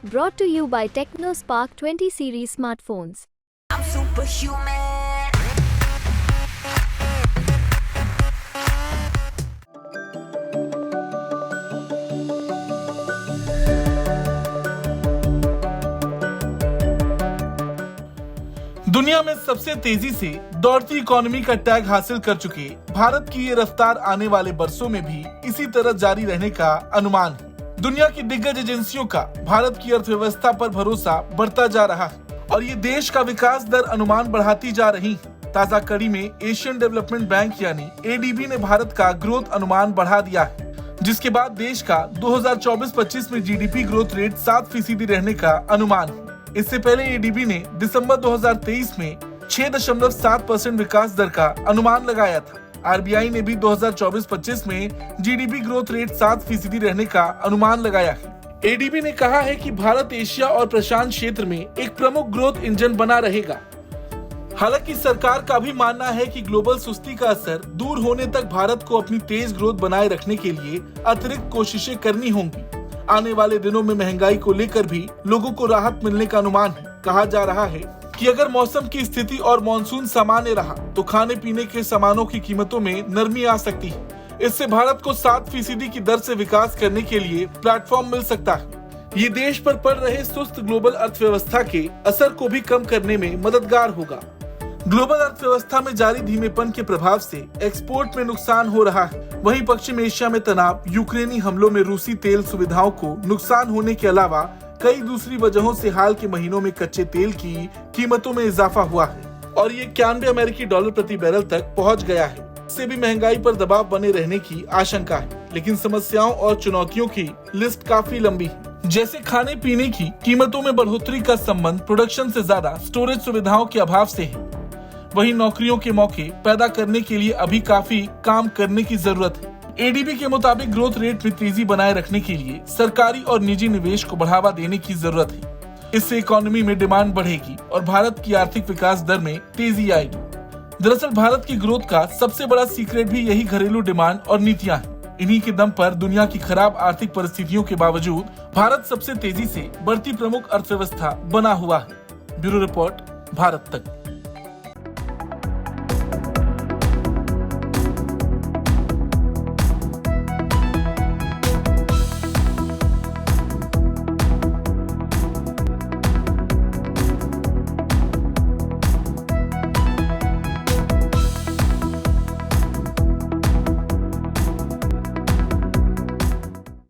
Brought to you by TechnoSpark 20 series smartphones. I'm superhuman. दुनिया में सबसे तेजी से दौड़ती इकोनॉमी का टैग हासिल कर चुके भारत की ये रफ्तार आने वाले बरसों में भी इसी तरह जारी रहने का अनुमान है। दुनिया की दिग्गज एजेंसियों का भारत की अर्थव्यवस्था पर भरोसा बढ़ता जा रहा है और ये देश का विकास दर अनुमान बढ़ाती जा रही है। ताजा कड़ी में एशियन डेवलपमेंट बैंक यानी एडीबी ने भारत का ग्रोथ अनुमान बढ़ा दिया है, जिसके बाद देश का 2024-25 में जीडीपी ग्रोथ रेट 7% रहने का अनुमान है। इससे पहले एडीबी ने दिसंबर 2023 में 6.7% विकास दर का अनुमान लगाया था। आरबीआई ने भी 2024-25 में जीडीपी ग्रोथ रेट 7% रहने का अनुमान लगाया है। एडीबी ने कहा है कि भारत एशिया और प्रशांत क्षेत्र में एक प्रमुख ग्रोथ इंजन बना रहेगा। हालांकि सरकार का भी मानना है कि ग्लोबल सुस्ती का असर दूर होने तक भारत को अपनी तेज ग्रोथ बनाए रखने के लिए अतिरिक्त कोशिशें करनी होंगी। आने वाले दिनों में महंगाई को लेकर भी लोगों को राहत मिलने का अनुमान है। कहा जा रहा है कि अगर मौसम की स्थिति और मानसून सामान्य रहा तो खाने पीने के सामानों की कीमतों में नरमी आ सकती है। इससे भारत को 7% की दर से विकास करने के लिए प्लेटफॉर्म मिल सकता है। ये देश पर पड़ रहे सुस्त ग्लोबल अर्थव्यवस्था के असर को भी कम करने में मददगार होगा। ग्लोबल अर्थव्यवस्था में जारी धीमेपन के प्रभाव से एक्सपोर्ट में नुकसान हो रहा है। वहीं पश्चिम एशिया में तनाव, यूक्रेनी हमलों में रूसी तेल सुविधाओं को नुकसान होने के अलावा कई दूसरी वजहों से हाल के महीनों में कच्चे तेल की कीमतों में इजाफा हुआ है और ये $91 प्रति बैरल तक पहुंच गया है। इससे भी महंगाई पर दबाव बने रहने की आशंका है। लेकिन समस्याओं और चुनौतियों की लिस्ट काफी लंबी है, जैसे खाने पीने की कीमतों में बढ़ोतरी का संबंध प्रोडक्शन से ज्यादा स्टोरेज सुविधाओं के अभाव से है। वहीं नौकरियों के मौके पैदा करने के लिए अभी काफी काम करने की जरूरत है। एडीबी के मुताबिक ग्रोथ रेट में तेजी बनाए रखने के लिए सरकारी और निजी निवेश को बढ़ावा देने की जरूरत है। इससे इकोनॉमी में डिमांड बढ़ेगी और भारत की आर्थिक विकास दर में तेजी आएगी। दरअसल भारत की ग्रोथ का सबसे बड़ा सीक्रेट भी यही घरेलू डिमांड और नीतियां हैं। इन्हीं के दम पर दुनिया की खराब आर्थिक परिस्थितियों के बावजूद भारत सबसे तेजी से बढ़ती प्रमुख अर्थव्यवस्था बना हुआ है। ब्यूरो रिपोर्ट, भारत तक।